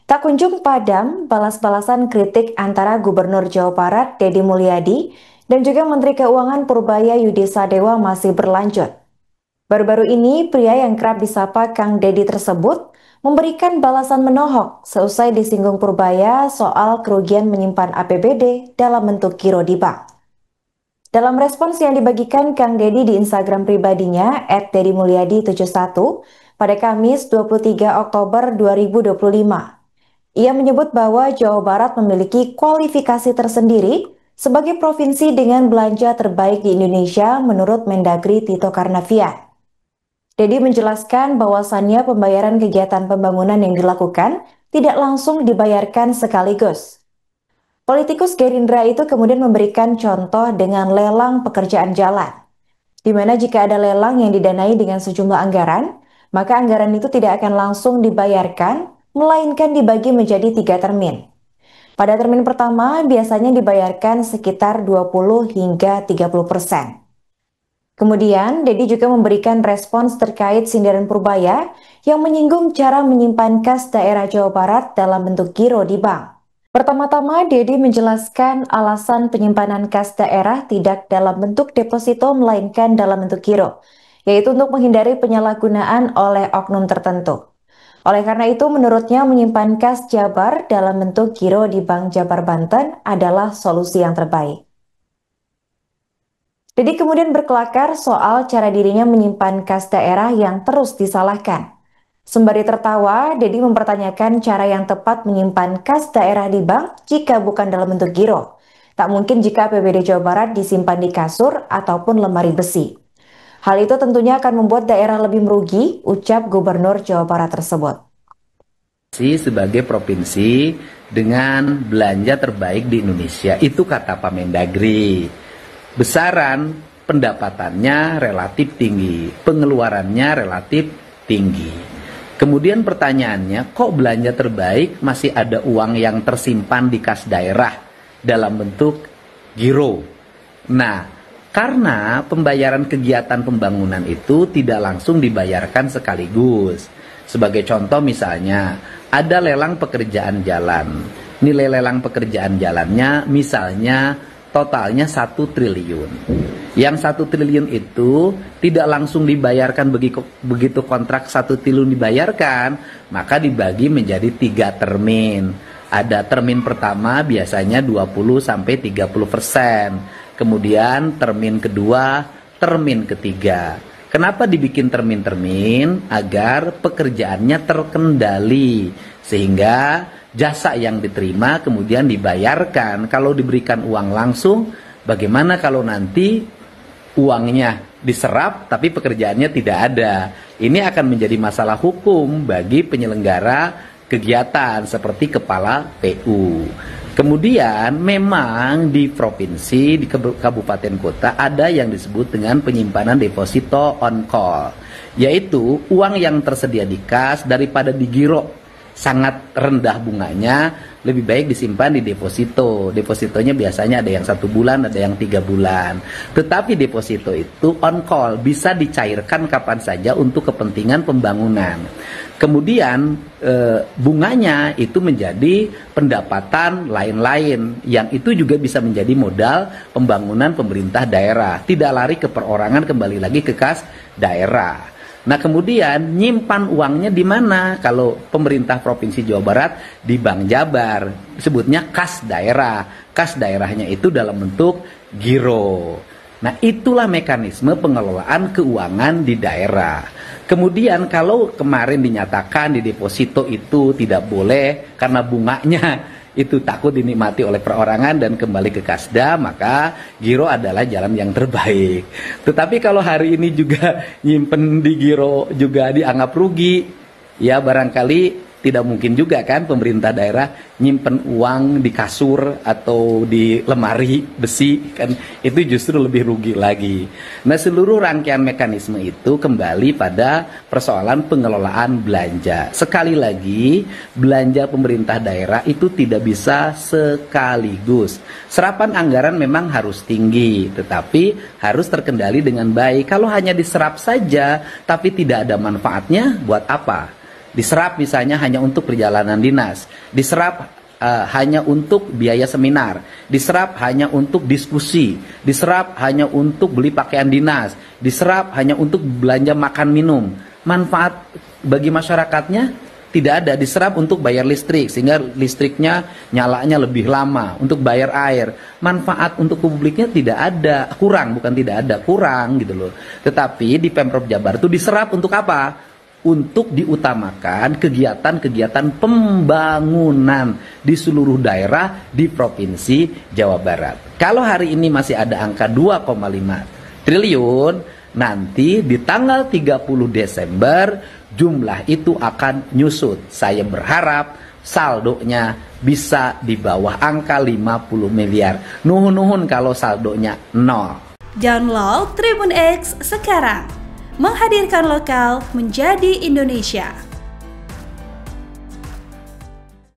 Tak kunjung padam, balas-balasan kritik antara Gubernur Jawa Barat Deddy Mulyadi dan juga Menteri Keuangan Purbaya Yudi Sadewa masih berlanjut. Baru-baru ini, pria yang kerap disapa Kang Deddy tersebut memberikan balasan menohok seusai disinggung Purbaya soal kerugian menyimpan APBD dalam bentuk giro di bank. Dalam respons yang dibagikan Kang Deddy di Instagram pribadinya @deddymulyadi71 pada Kamis 23 Oktober 2025. Ia menyebut bahwa Jawa Barat memiliki kualifikasi tersendiri sebagai provinsi dengan belanja terbaik di Indonesia menurut Mendagri Tito Karnavian. Deddy menjelaskan bahwasannya pembayaran kegiatan pembangunan yang dilakukan tidak langsung dibayarkan sekaligus. Politikus Gerindra itu kemudian memberikan contoh dengan lelang pekerjaan jalan, di mana jika ada lelang yang didanai dengan sejumlah anggaran, maka anggaran itu tidak akan langsung dibayarkan, melainkan dibagi menjadi 3 termin. Pada termin pertama, biasanya dibayarkan sekitar 20 hingga 30%. Kemudian, Deddy juga memberikan respons terkait sindiran Purbaya yang menyinggung cara menyimpan kas daerah Jawa Barat dalam bentuk giro di bank. Pertama-tama, Deddy menjelaskan alasan penyimpanan kas daerah tidak dalam bentuk deposito melainkan dalam bentuk giro, yaitu untuk menghindari penyalahgunaan oleh oknum tertentu. Oleh karena itu, menurutnya menyimpan kas Jabar dalam bentuk giro di Bank Jabar Banten adalah solusi yang terbaik. Deddy kemudian berkelakar soal cara dirinya menyimpan kas daerah yang terus disalahkan. Sembari tertawa, Deddy mempertanyakan cara yang tepat menyimpan kas daerah di bank jika bukan dalam bentuk giro. Tak mungkin jika APBD Jawa Barat disimpan di kasur ataupun lemari besi. Hal itu tentunya akan membuat daerah lebih merugi, ucap Gubernur Jawa Barat tersebut. Sebagai provinsi dengan belanja terbaik di Indonesia, itu kata Pak Mendagri. Besaran pendapatannya relatif tinggi, pengeluarannya relatif tinggi. Kemudian pertanyaannya, kok belanja terbaik masih ada uang yang tersimpan di kas daerah dalam bentuk giro? Nah, karena pembayaran kegiatan pembangunan itu tidak langsung dibayarkan sekaligus. Sebagai contoh misalnya, ada lelang pekerjaan jalan. Nilai lelang pekerjaan jalannya misalnya totalnya 1 triliun. Yang 1 triliun itu tidak langsung dibayarkan begitu kontrak 1 triliun dibayarkan, maka dibagi menjadi 3 termin. Ada termin pertama biasanya 20-30%. Kemudian termin kedua, termin ketiga. Kenapa dibikin termin-termin? Agar pekerjaannya terkendali, sehingga jasa yang diterima kemudian dibayarkan. Kalau diberikan uang langsung, bagaimana kalau nanti uangnya diserap tapi pekerjaannya tidak ada? Ini akan menjadi masalah hukum bagi penyelenggara kegiatan seperti kepala PU. Kemudian memang di provinsi, di kabupaten kota ada yang disebut dengan penyimpanan deposito on call, yaitu uang yang tersedia di kas daripada di giro sangat rendah bunganya, lebih baik disimpan di deposito. Depositonya biasanya ada yang 1 bulan, ada yang 3 bulan. Tetapi deposito itu on call, bisa dicairkan kapan saja untuk kepentingan pembangunan. Kemudian bunganya itu menjadi pendapatan lain-lain yang itu juga bisa menjadi modal pembangunan pemerintah daerah. Tidak lari ke perorangan, kembali lagi ke kas daerah. Nah, kemudian nyimpan uangnya di mana? Kalau pemerintah Provinsi Jawa Barat di Bank Jabar, disebutnya kas daerah. Kas daerahnya itu dalam bentuk giro. Nah, itulah mekanisme pengelolaan keuangan di daerah. Kemudian kalau kemarin dinyatakan di deposito itu tidak boleh karena bunganya itu takut dinikmati oleh perorangan dan kembali ke kasda, maka giro adalah jalan yang terbaik. Tetapi kalau hari ini juga nyimpen di giro juga dianggap rugi, ya barangkali tidak mungkin juga kan pemerintah daerah nyimpen uang di kasur atau di lemari besi, kan itu justru lebih rugi lagi. Nah, seluruh rangkaian mekanisme itu kembali pada persoalan pengelolaan belanja. Sekali lagi, belanja pemerintah daerah itu tidak bisa sekaligus. Serapan anggaran memang harus tinggi, tetapi harus terkendali dengan baik. Kalau hanya diserap saja tapi tidak ada manfaatnya, buat apa? diserap misalnya hanya untuk perjalanan dinas, diserap hanya untuk biaya seminar, diserap hanya untuk diskusi, diserap hanya untuk beli pakaian dinas, diserap hanya untuk belanja makan minum. Manfaat bagi masyarakatnya tidak ada. Diserap untuk bayar listrik sehingga listriknya nyalanya lebih lama, untuk bayar air. Manfaat untuk publiknya tidak ada, kurang, bukan tidak ada, kurang gitu loh. Tetapi di Pemprov Jabar itu diserap untuk apa? Untuk diutamakan kegiatan-kegiatan pembangunan di seluruh daerah di Provinsi Jawa Barat. Kalau hari ini masih ada angka 2,5 triliun, nanti di tanggal 30 Desember jumlah itu akan nyusut. Saya berharap saldonya bisa di bawah angka 50 miliar. Nuhun-nuhun kalau saldonya 0. Download Tribun X sekarang. Menghadirkan lokal menjadi Indonesia.